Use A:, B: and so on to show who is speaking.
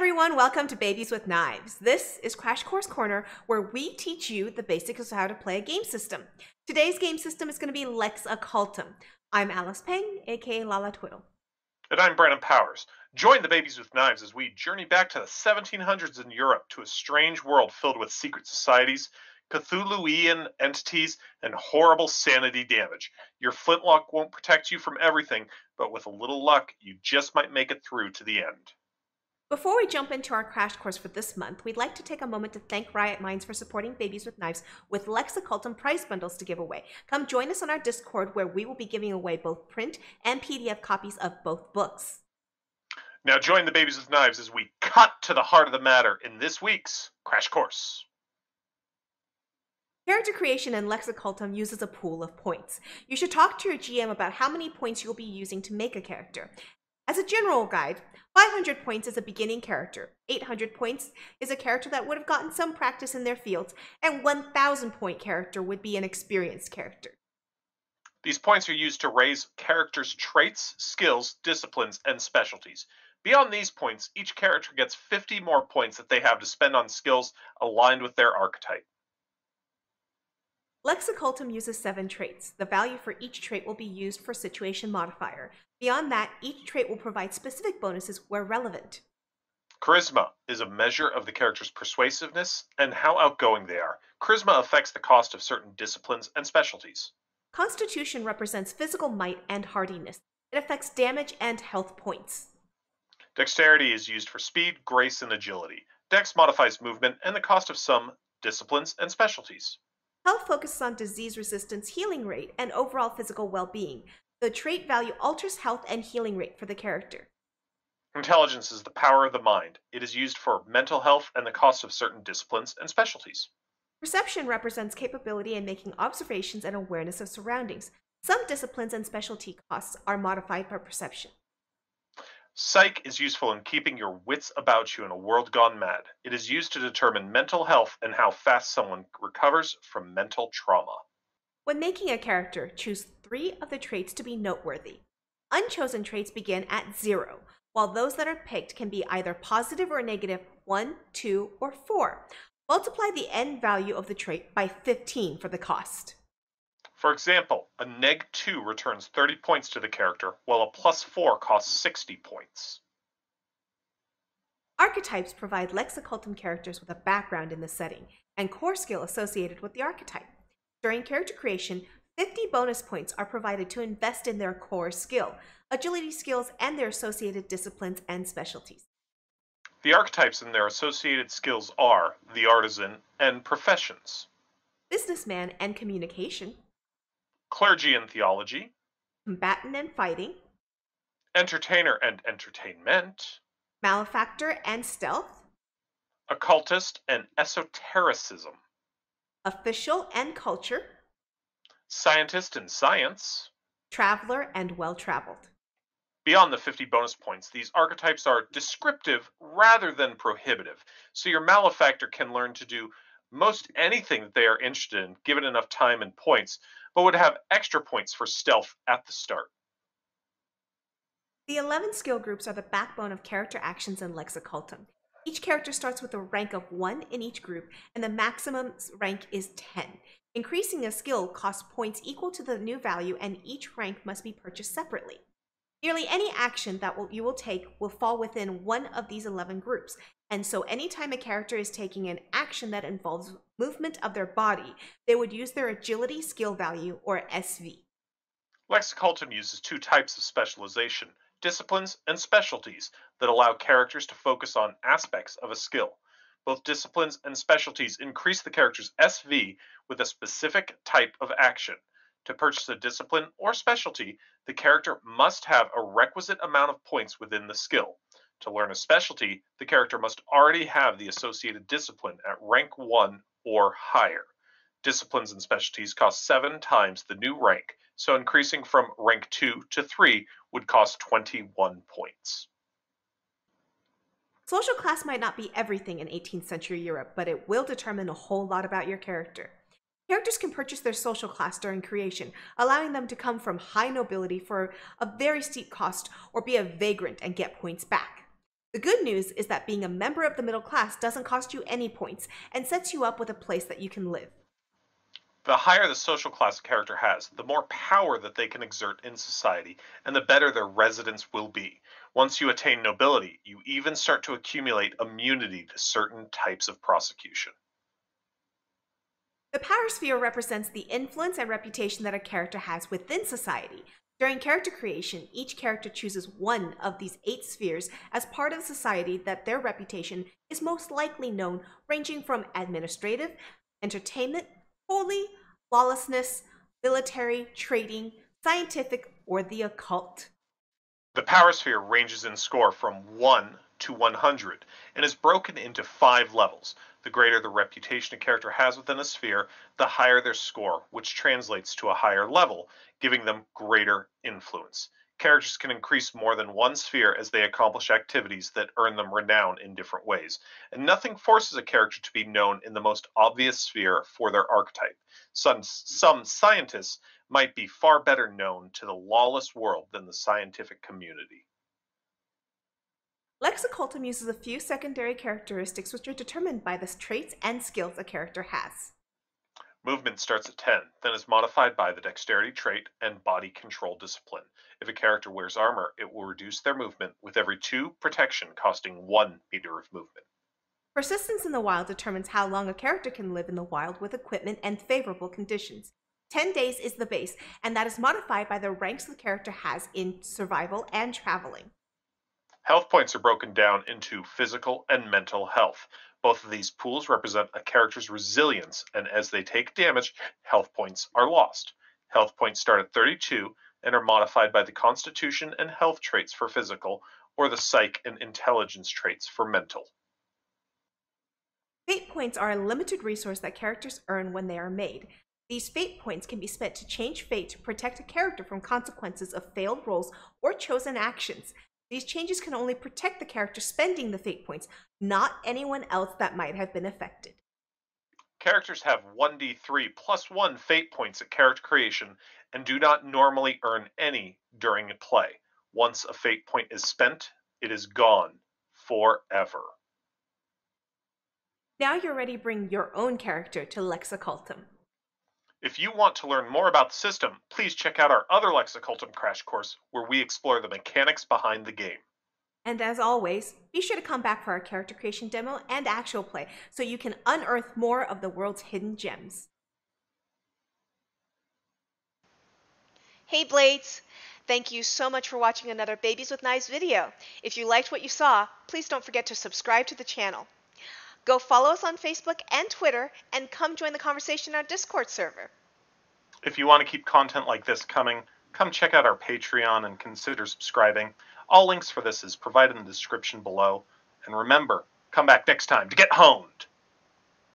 A: everyone, welcome to Babies with Knives. This is Crash Course Corner, where we teach you the basics of how to play a game system. Today's game system is going to be LexOccultum. I'm Alice Peng, aka Lala Twiddle.
B: And I'm Brandon Powers. Join the Babies with Knives as we journey back to the 1700s in Europe to a strange world filled with secret societies, Cthulhuian entities, and horrible sanity damage. Your flintlock won't protect you from everything, but with a little luck, you just might make it through to the end.
A: Before we jump into our crash course for this month, we'd like to take a moment to thank Riot Minds for supporting Babies with Knives with LexOccultum prize bundles to give away. Come join us on our Discord, where we will be giving away both print and PDF copies of both books.
B: Now join the Babies with Knives as we cut to the heart of the matter in this week's Crash Course.
A: Character creation in LexOccultum uses a pool of points. You should talk to your GM about how many points you'll be using to make a character. As a general guide, 500 points is a beginning character, 800 points is a character that would have gotten some practice in their fields, and 1,000 point character would be an experienced character.
B: These points are used to raise characters' traits, skills, disciplines, and specialties. Beyond these points, each character gets 50 more points that they have to spend on skills aligned with their archetype.
A: LexOccultum uses 7 traits. The value for each trait will be used for situation modifier. Beyond that, each trait will provide specific bonuses where relevant.
B: Charisma is a measure of the character's persuasiveness and how outgoing they are. Charisma affects the cost of certain disciplines and specialties.
A: Constitution represents physical might and hardiness. It affects damage and health points.
B: Dexterity is used for speed, grace, and agility. Dex modifies movement and the cost of some disciplines and specialties.
A: Health focuses on disease resistance, healing rate, and overall physical well-being. The trait value alters health and healing rate for the character.
B: Intelligence is the power of the mind. It is used for mental health and the cost of certain disciplines and specialties.
A: Perception represents capability in making observations and awareness of surroundings. Some disciplines and specialty costs are modified by perception.
B: Psych is useful in keeping your wits about you in a world gone mad. It is used to determine mental health and how fast someone recovers from mental trauma.
A: When making a character, choose 3 of the traits to be noteworthy. Unchosen traits begin at 0, while those that are picked can be either positive or negative 1, 2, or 4. Multiply the end value of the trait by 15 for the cost.
B: For example, a -2 returns 30 points to the character, while a +4 costs 60 points.
A: Archetypes provide LexOccultum characters with a background in the setting and core skill associated with the archetype. During character creation, 50 bonus points are provided to invest in their core skill, agility skills, and their associated disciplines and specialties.
B: The archetypes and their associated skills are the artisan and professions,
A: Businessman and communication,
B: clergy and theology,
A: combatant and fighting,
B: entertainer and entertainment,
A: malefactor and stealth,
B: occultist and esotericism,
A: official and culture,
B: scientist and science.
A: traveler and well-traveled.
B: Beyond the 50 bonus points, these archetypes are descriptive rather than prohibitive, so your malefactor can learn to do most anything that they are interested in, given enough time and points, but would have extra points for stealth at the start.
A: The 11 skill groups are the backbone of character actions in LexOccultum. Each character starts with a rank of 1 in each group, and the maximum rank is 10. Increasing a skill costs points equal to the new value, and each rank must be purchased separately. Nearly any action that you will take will fall within one of these 11 groups, and so anytime a character is taking an action that involves movement of their body, they would use their agility skill value, or SV.
B: LexOccultum uses 2 types of specialization, disciplines and specialties, that allow characters to focus on aspects of a skill. Both disciplines and specialties increase the character's SV with a specific type of action. To purchase a discipline or specialty, the character must have a requisite amount of points within the skill. To learn a specialty, the character must already have the associated discipline at rank 1 or higher. Disciplines and specialties cost 7 times the new rank, so increasing from rank 2 to 3 would cost 21 points.
A: Social class might not be everything in 18th century Europe, but it will determine a whole lot about your character. Characters can purchase their social class during creation, allowing them to come from high nobility for a very steep cost or be a vagrant and get points back. The good news is that being a member of the middle class doesn't cost you any points and sets you up with a place that you can live.
B: The higher the social class a character has, the more power that they can exert in society, and the better their residence will be. Once you attain nobility, you even start to accumulate immunity to certain types of prosecution.
A: The power sphere represents the influence and reputation that a character has within society. During character creation, each character chooses one of these 8 spheres as part of the society that their reputation is most likely known, ranging from administrative, entertainment, holy, lawlessness, military, trading, scientific, or the occult.
B: The power sphere ranges in score from 1 to 100 and is broken into 5 levels. The greater the reputation a character has within a sphere, the higher their score, which translates to a higher level, giving them greater influence. Characters can increase more than one sphere as they accomplish activities that earn them renown in different ways, and nothing forces a character to be known in the most obvious sphere for their archetype. Some scientists might be far better known to the lawless world than the scientific community.
A: LexOccultum uses a few secondary characteristics which are determined by the traits and skills a character has.
B: Movement starts at 10, then is modified by the dexterity trait and body control discipline. If a character wears armor, it will reduce their movement with every 2 protection, costing 1 meter of movement.
A: Persistence in the wild determines how long a character can live in the wild with equipment and favorable conditions. 10 days is the base, and that is modified by the ranks the character has in survival and traveling.
B: Health points are broken down into physical and mental health. Both of these pools represent a character's resilience, and as they take damage, health points are lost. Health points start at 32 and are modified by the constitution and health traits for physical, or the psych and intelligence traits for mental.
A: Fate points are a limited resource that characters earn when they are made. These fate points can be spent to change fate to protect a character from consequences of failed rolls or chosen actions. These changes can only protect the character spending the fate points, not anyone else that might have been affected.
B: Characters have 1d3 plus 1 fate points at character creation and do not normally earn any during play. Once a fate point is spent, it is gone forever.
A: Now you're ready to bring your own character to LexOccultum.
B: If you want to learn more about the system, please check out our other LexOccultum crash course where we explore the mechanics behind the game.
A: And as always, be sure to come back for our character creation demo and actual play so you can unearth more of the world's hidden gems.
C: Hey Blades! Thank you so much for watching another Babies with Knives video. If you liked what you saw, please don't forget to subscribe to the channel. Go follow us on Facebook and Twitter, and come join the conversation in our Discord server.
B: If you want to keep content like this coming, come check out our Patreon and consider subscribing. All links for this is provided in the description below. And remember, come back next time to get honed!